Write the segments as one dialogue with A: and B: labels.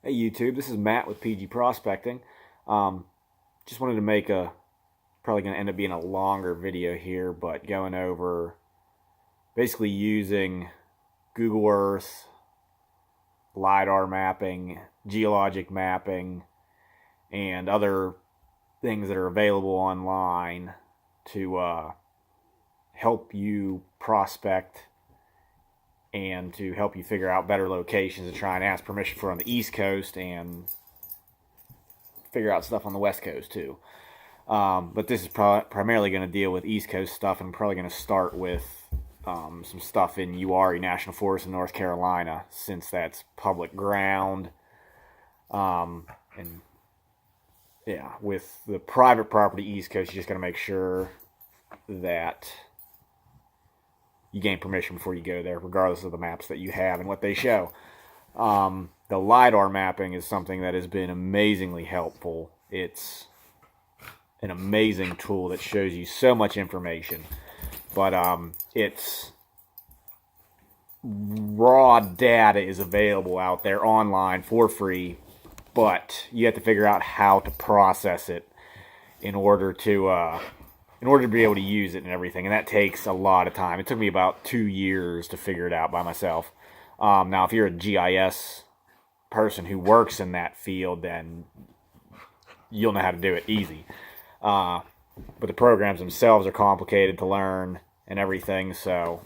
A: Hey YouTube, this is Matt with PG Prospecting. Just wanted to make probably going to end up being a longer video here, but going over basically using Google Earth, Lidar mapping, geologic mapping, and other things that are available online to help you prospect and to help you figure out better locations to try and ask permission for on the East Coast and figure out stuff on the West Coast too. But this is primarily going to deal with East Coast stuff, and I'm probably going to start with some stuff in Uwharrie National Forest in North Carolina, since that's public ground. And yeah, with the private property East Coast, you just got to make sure that you gain permission before you go there, regardless of the maps that you have and what they show. The LiDAR mapping is something that has been amazingly helpful. It's an amazing tool that shows you so much information, but it's raw data is available out there online for free, but you have to figure out how to process it in order to be able to use it and everything, and that takes a lot of time. It took me about 2 years to figure it out by myself. Now, if you're a GIS person who works in that field, then you'll know how to do it easy. But the programs themselves are complicated to learn and everything, so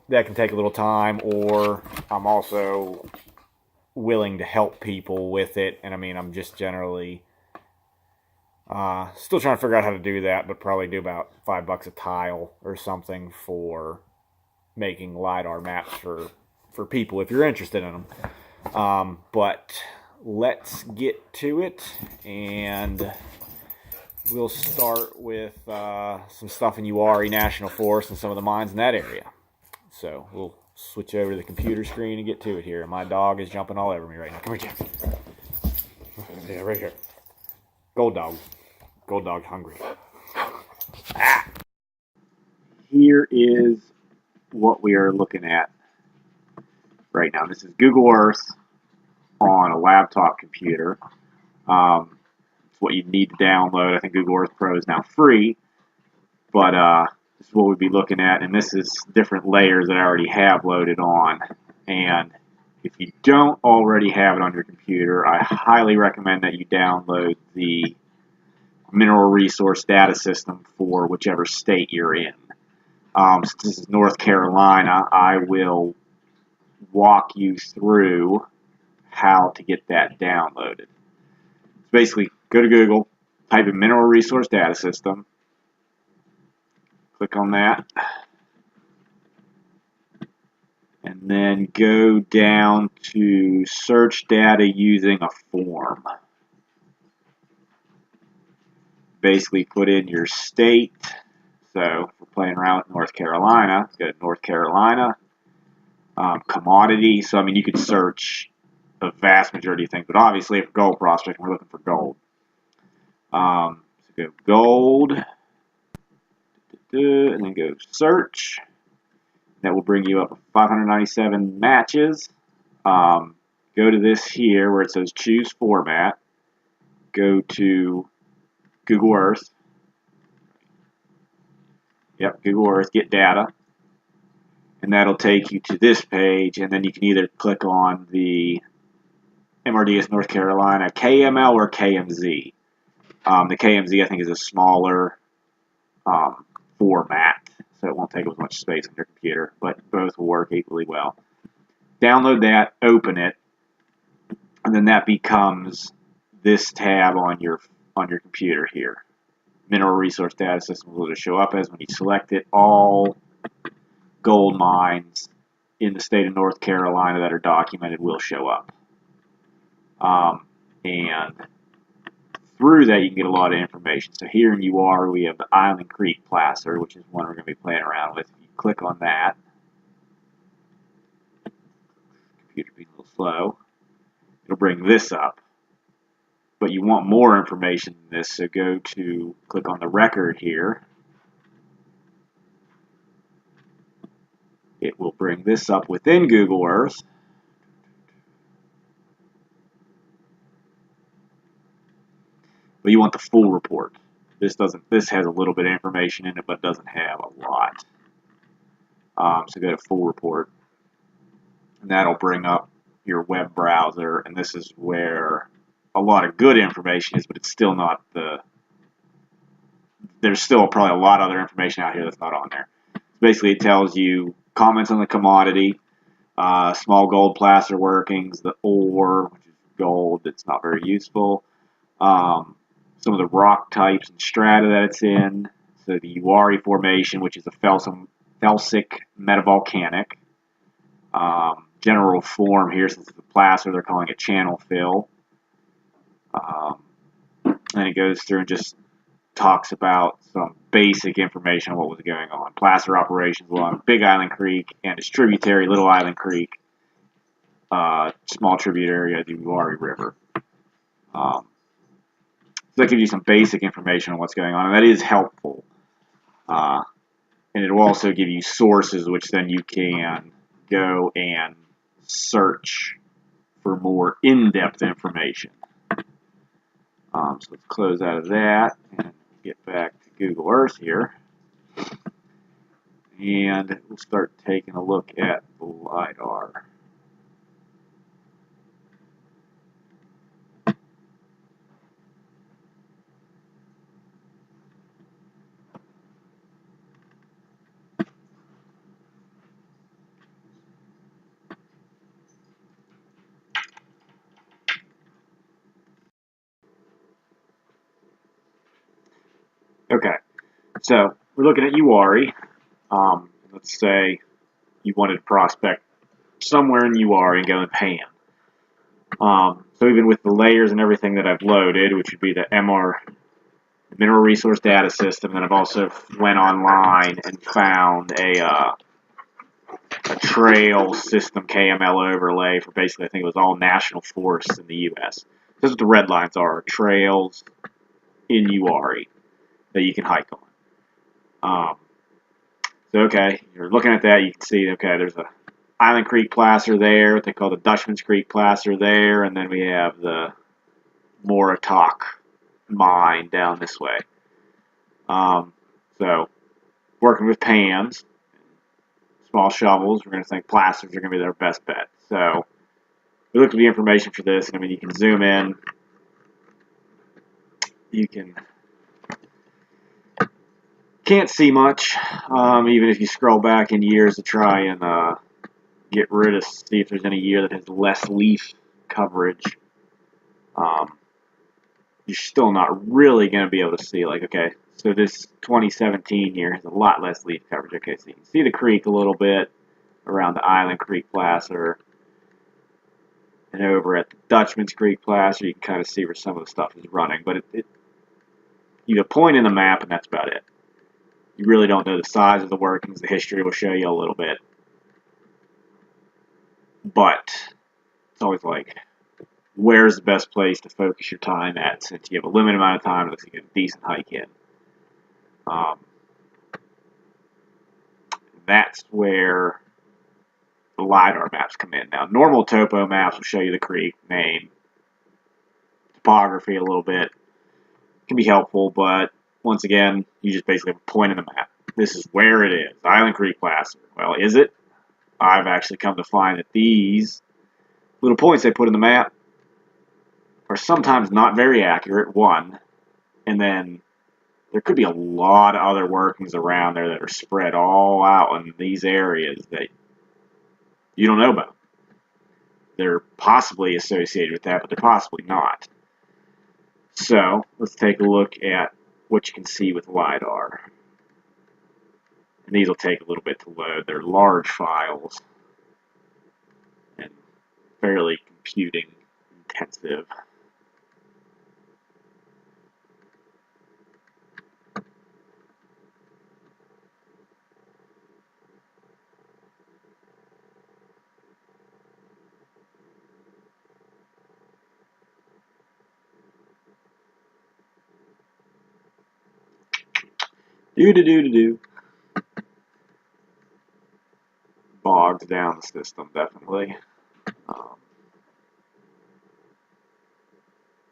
A: that can take a little time. Or I'm also willing to help people with it, and I mean, I'm just generally still trying to figure out how to do that, but probably do about $5 a tile or something for making LiDAR maps for people if you're interested in them. But let's get to it, and we'll start with some stuff in Uwharrie National Forest and some of the mines in that area. So we'll switch over to the computer screen and get to it here. My dog is jumping all over me right now. Come here, Jack. Yeah, right here. Gold dog. Gold dog's hungry. Ah! Here is what we are looking at right now. This is Google Earth on a laptop computer. It's what you need to download. I think Google Earth Pro is now free, but this is what we'd be looking at, and this is different layers that I already have loaded on. And if you don't already have it on your computer, I highly recommend that you download the mineral resource data system for whichever state you're in. Since this is North Carolina, I will walk you through how to get that downloaded. So basically, go to Google, type in mineral resource data system, click on that, and then go down to search data using a form. Basically put in your state. So if we're playing around with North Carolina, let's go to North Carolina. Commodity. So I mean, you could search a vast majority of things, but obviously for gold prospecting, we're looking for gold. So go gold, and then go search. That will bring you up 597 matches. Go to this here where it says choose format. Go to Google Earth. Yep, Google Earth, get data. And that'll take you to this page, and then you can either click on the MRDS North Carolina KML or KMZ. The KMZ, I think, is a smaller format, so it won't take as much space on your computer, but both will work equally well. Download that, open it, and then that becomes this tab on your computer here. Mineral Resource Data System will just show up as, when you select it, all gold mines in the state of North Carolina that are documented will show up. And through that, you can get a lot of information. So here in Uwharrie, we have the Island Creek placer, which is one we're going to be playing around with. If you click on that, computer being a little slow, it'll bring this up. But you want more information than this, so go to, click on the record here. It will bring this up within Google Earth. but you want the full report. This doesn't. This has a little bit of information in it, but doesn't have a lot. So go to full report, and that'll bring up your web browser, and this is where a lot of good information is, but it's still not the. There's still probably a lot of other information out here that's not on there. Basically, it tells you comments on the commodity, small gold placer workings, the ore, which is gold, that's not very useful, some of the rock types and strata that it's in, so the Uwharrie Formation, which is a felsic metavolcanic, general form here, since it's a placer, they're calling it channel fill, and it goes through and just talks about some basic information on what was going on. Placer operations along Big Island Creek and its tributary, Little Island Creek, small tributary of the Uwharrie River. So that gives you some basic information on what's going on, and that is helpful. And it will also give you sources, which then you can go and search for more in-depth information. So let's close out of that and get back to Google Earth here. And we'll start taking a look at the Lidar. Okay, so we're looking at Uwharrie. Let's say you wanted to prospect somewhere in Uwharrie and go in Pan. So even with the layers and everything that I've loaded, which would be the Mineral Resource Data System, and I've also went online and found a trail system KML overlay for basically, I think it was all national forests in the U.S. This is what the red lines are, trails in Uwharrie that you can hike on. So, okay, you're looking at that, you can see, okay, there's a Island Creek placer there, what they call the Dutchman's Creek placer there, and then we have the Moritok mine down this way. So, working with pans, small shovels, we're going to think placers are going to be their best bet. So, we look at the information for this, and I mean, you can zoom in, you can't see much, even if you scroll back in years to try and get rid of, see if there's any year that has less leaf coverage. You're still not really going to be able to see, like, okay, so this 2017 here has a lot less leaf coverage. Okay, so you can see the creek a little bit around the Island Creek placer, and over at the Dutchman's Creek placer, you can kind of see where some of the stuff is running, but you point in the map, and that's about it. You really don't know the size of the workings. The history will show you a little bit, but it's always like, where's the best place to focus your time at, since you have a limited amount of time, it looks like you get a decent hike in. That's where the Lidar maps come in. Now, normal topo maps will show you the creek name, topography a little bit. It can be helpful, but once again, you just basically have a point in the map. This is where it is, Island Creek placer. Well, is it? I've actually come to find that these little points they put in the map are sometimes not very accurate, one, and then there could be a lot of other workings around there that are spread all out in these areas that you don't know about. They're possibly associated with that, but they're possibly not. So, let's take a look at what you can see with Lidar. And these will take a little bit to load. They're large files and fairly computing intensive. Do. Bogs down the system, definitely.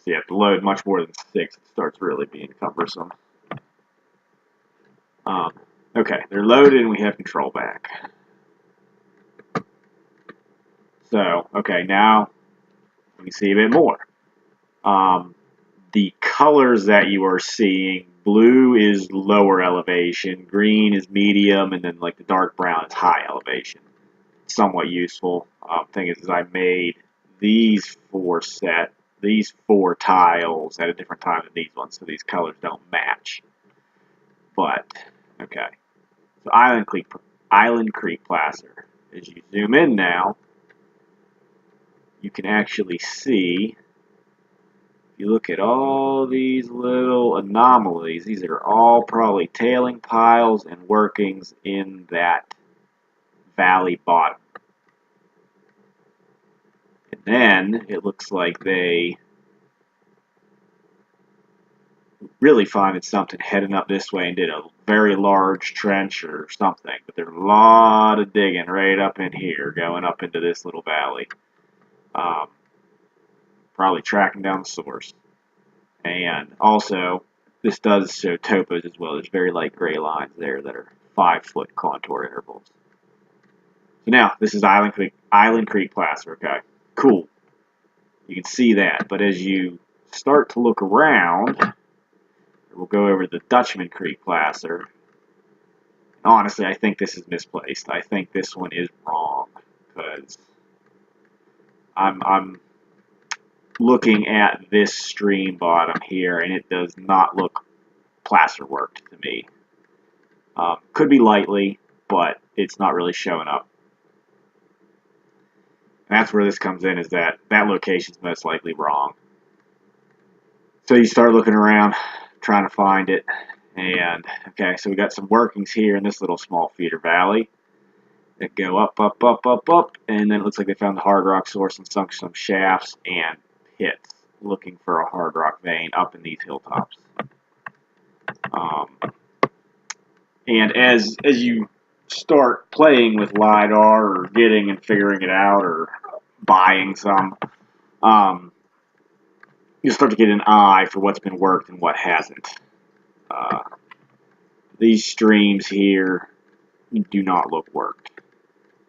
A: So you have to load much more than 6. It starts really being cumbersome. Okay, they're loaded and we have control back. So, okay, now we can see a bit more. The colors that you are seeing, blue is lower elevation, green is medium, and then like the dark brown is high elevation. Somewhat useful. Thing is I made these these four tiles at a different time than these ones, so these colors don't match. But, okay. So Island Creek Placer. As you zoom in now, you can actually see, if you look at all these little anomalies, these are all probably tailing piles and workings in that valley bottom. And then it looks like they really finding something heading up this way and did a very large trench or something. But there's a lot of digging right up in here, going up into this little valley. Probably tracking down the source. And also, this does show topos as well. There's very light gray lines there that are 5-foot contour intervals. So now, this is Island Creek Placer, okay? Cool. You can see that. But as you start to look around, we'll go over to the Dutchman Creek Placer. Honestly, I think this is misplaced. I think this one is wrong, because I'm looking at this stream bottom here, and it does not look placer worked to me. Could be lightly, but it's not really showing up. And that's where this comes in, is that location is most likely wrong. So you start looking around, trying to find it, and okay, so we got some workings here in this little small feeder valley that go up, up, up, up, up, and then it looks like they found the hard rock source and sunk some shafts and pits looking for a hard rock vein up in these hilltops. And as you start playing with Lidar or getting and figuring it out or buying some, you start to get an eye for what's been worked and what hasn't. These streams here do not look worked.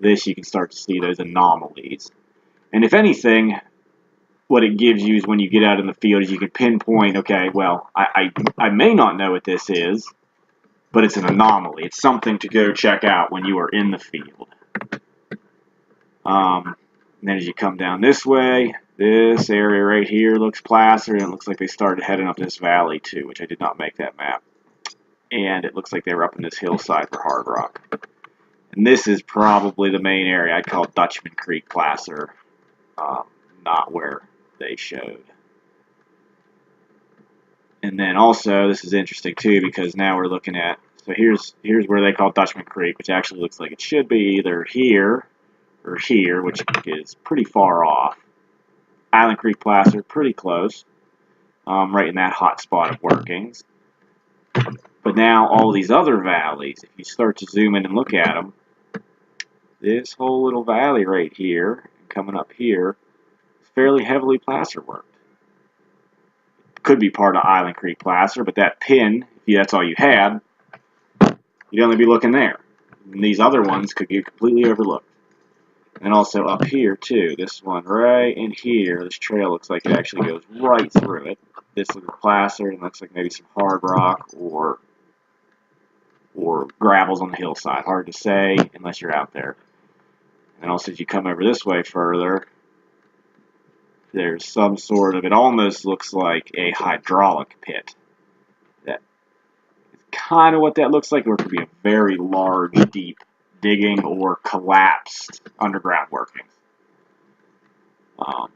A: This, you can start to see those anomalies. And if anything, what it gives you is when you get out in the field is you can pinpoint, okay, well, I may not know what this is, but it's an anomaly. It's something to go check out when you are in the field. And then as you come down this way, this area right here looks placer, and it looks like they started heading up this valley too, which I did not make that map. And it looks like they were up in this hillside for hard rock. And this is probably the main area. I'd call Dutchman Creek Placer, not where they showed. And then also, this is interesting too, because now we're looking at, so here's where they call Dutchman Creek, which actually looks like it should be either here or here, which is pretty far off. Island Creek Placer, pretty close, right in that hot spot of workings. But now all these other valleys, if you start to zoom in and look at them, this whole little valley right here, coming up here, is fairly heavily placer worked. Could be part of Island Creek Placer, but that pin, if that's all you had, you'd only be looking there. And these other ones could get completely overlooked. And also up here too, this one right in here, this trail looks like it actually goes right through it. This looks placer and looks like maybe some hard rock or gravels on the hillside. Hard to say unless you're out there. And also as you come over this way further, there's some sort of, it almost looks like a hydraulic pit. That is kind of what that looks like, or it could be a very large, deep digging or collapsed underground workings. So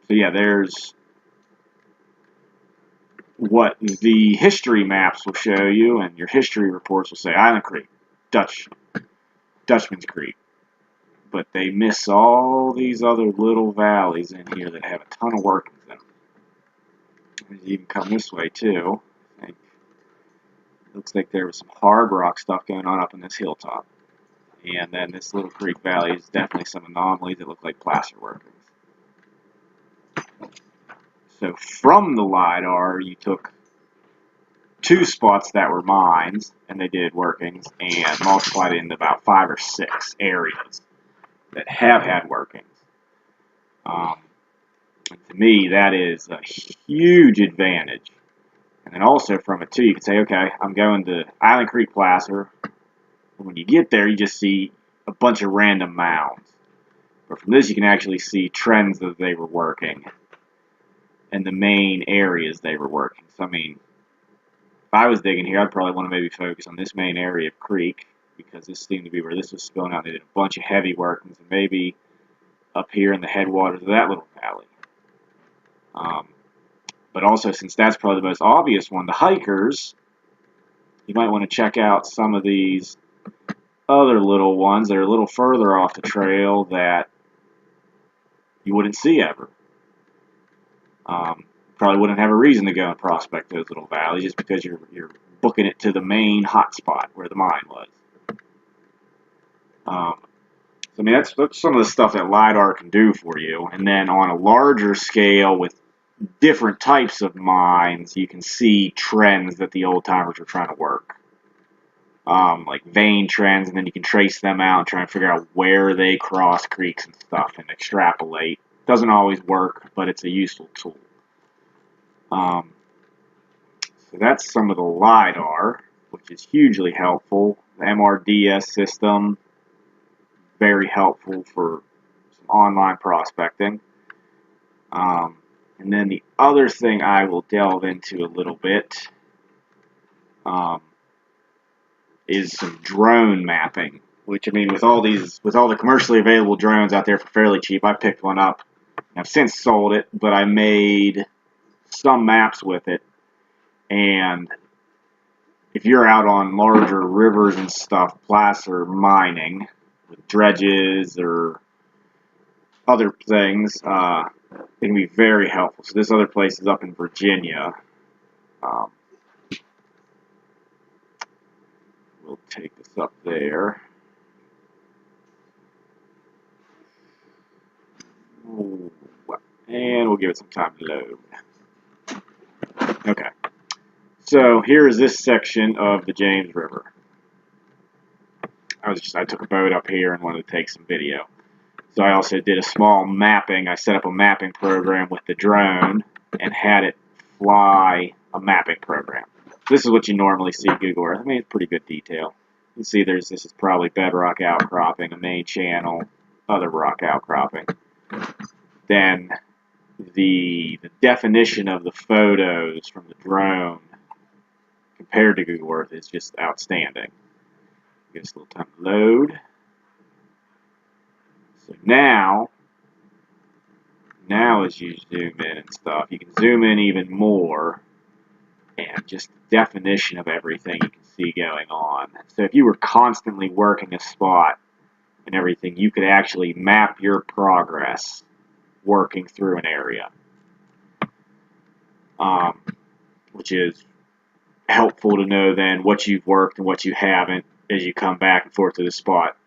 A: yeah, there's what the history maps will show you, and your history reports will say Island Creek, Dutchman's Creek. But they miss all these other little valleys in here that have a ton of workings in them. And you can come this way too. It looks like there was some hard rock stuff going on up in this hilltop. And then this little creek valley is definitely some anomalies that look like placer workings. So from the Lidar, you took 2 spots that were mines, and they did workings, and multiplied it into about 5 or 6 areas that have had workings. To me, that is a huge advantage. And then also from it too, you can say, okay, I'm going to Island Creek Placer. When you get there, you just see a bunch of random mounds. But from this, you can actually see trends that they were working and the main areas they were working. So, I mean, if I was digging here, I'd probably want to maybe focus on this main area of creek, because this seemed to be where this was spilling out. They did a bunch of heavy workings, and maybe up here in the headwaters of that little valley. But also, since that's probably the most obvious one, the hikers, you might want to check out some of these other little ones that are a little further off the trail that you wouldn't see ever. Probably wouldn't have a reason to go and prospect those little valleys just because you're booking it to the main hot spot where the mine was. So, I mean, that's some of the stuff that LiDAR can do for you. And then on a larger scale with different types of mines, you can see trends that the old timers were trying to work. Like vein trends, and then you can trace them out and try and figure out where they cross creeks and stuff and extrapolate. Doesn't always work, but it's a useful tool. So that's some of the LiDAR, which is hugely helpful. The MRDS system, very helpful for some online prospecting. And then the other thing I will delve into a little bit is some drone mapping. Which, I mean, with all the commercially available drones out there for fairly cheap, I picked one up. I've since sold it, but I made some maps with it. And if you're out on larger rivers and stuff, placer mining with dredges or other things, it can be very helpful. So this other place is up in Virginia. We'll take this up there. And we'll give it some time to load. Okay. So here is this section of the James River. I took a boat up here and wanted to take some video. So I also did a small mapping. I set up a mapping program with the drone and had it fly a mapping program. This is what you normally see Google Earth. I mean, it's pretty good detail. You can see this is probably bedrock outcropping, a main channel, other rock outcropping. Then the definition of the photos from the drone compared to Google Earth is just outstanding. Give us a little time to load. So now as you zoom in and stuff, you can zoom in even more, and just the definition of everything you can see going on. So if you were constantly working a spot and everything, you could actually map your progress working through an area, which is helpful to know then what you've worked and what you haven't as you come back and forth to the spot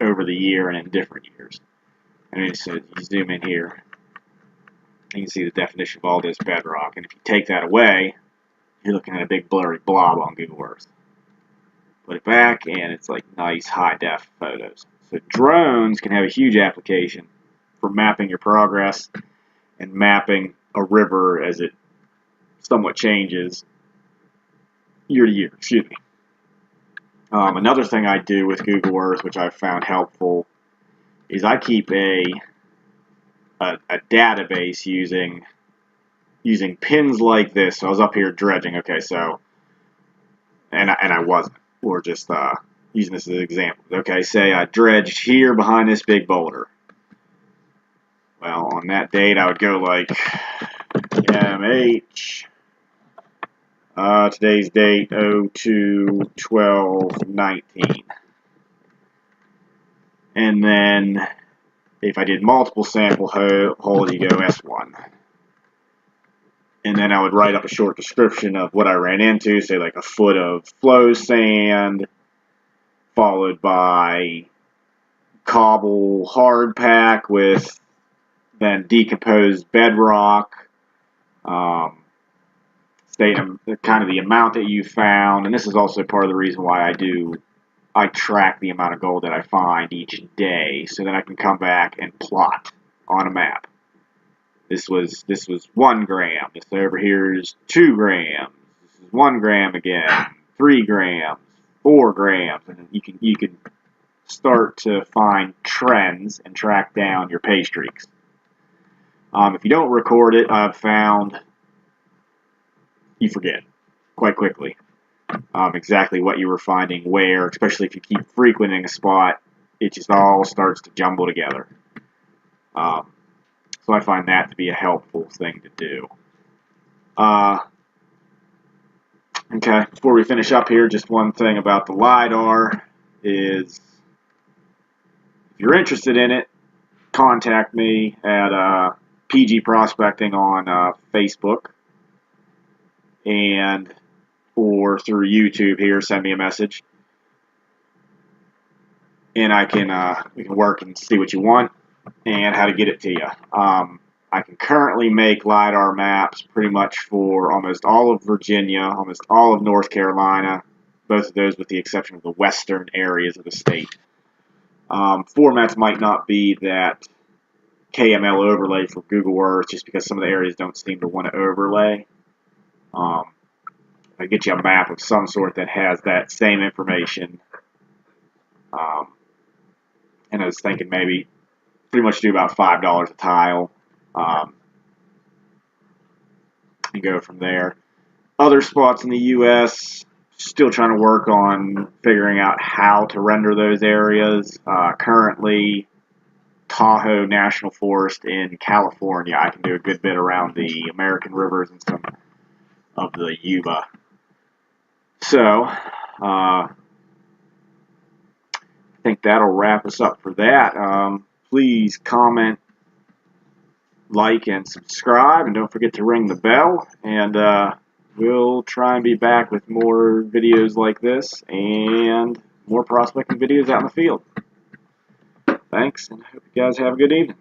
A: over the year and in different years. I mean, so you zoom in here, you can see the definition of all this bedrock, and if you take that away, you're looking at a big blurry blob on Google Earth. Put it back, and it's like nice high-def photos. So drones can have a huge application for mapping your progress and mapping a river as it somewhat changes year to year. Excuse me. Another thing I do with Google Earth, which I've found helpful, is I keep a database using pins like this. So I was up here dredging. Okay, so and I wasn't. Or just using this as an example. Okay, say I dredged here behind this big boulder. Well, on that date, I would go like MH. Today's date 02/12/19. And then if I did multiple sample holes, you go S1. And then I would write up a short description of what I ran into, say like a foot of flow sand, followed by cobble hard pack with then decomposed bedrock, State kind of the amount that you found, and this is also part of the reason why I track the amount of gold that I find each day, so that I can come back and plot on a map. This was 1 gram. This over here is 2 grams. This is 1 gram again. 3 grams, 4 grams, and you can start to find trends and track down your pay streaks. If you don't record it, I've found you forget quite quickly exactly what you were finding where, especially if you keep frequenting a spot, it just all starts to jumble together. So I find that to be a helpful thing to do. Okay, before we finish up here, just one thing about the Lidar is, if you're interested in it, contact me at PG Prospecting on Facebook, or through YouTube here. Send me a message, and we can work and see what you want and how to get it to you. I can currently make Lidar maps pretty much for almost all of Virginia, almost all of North Carolina, both of those with the exception of the western areas of the state. Formats might not be that KML overlay for Google Earth, just because some of the areas don't seem to want to overlay. I get you a map of some sort that has that same information. And I was thinking maybe pretty much do about $5 a tile, and go from there. Other spots in the U.S., still trying to work on figuring out how to render those areas. Currently, Tahoe National Forest in California, I can do a good bit around the American rivers and some of the Yuba. So, I think that'll wrap us up for that. Please comment, like, and subscribe, and don't forget to ring the bell, and we'll try and be back with more videos like this and more prospecting videos out in the field. Thanks, and I hope you guys have a good evening.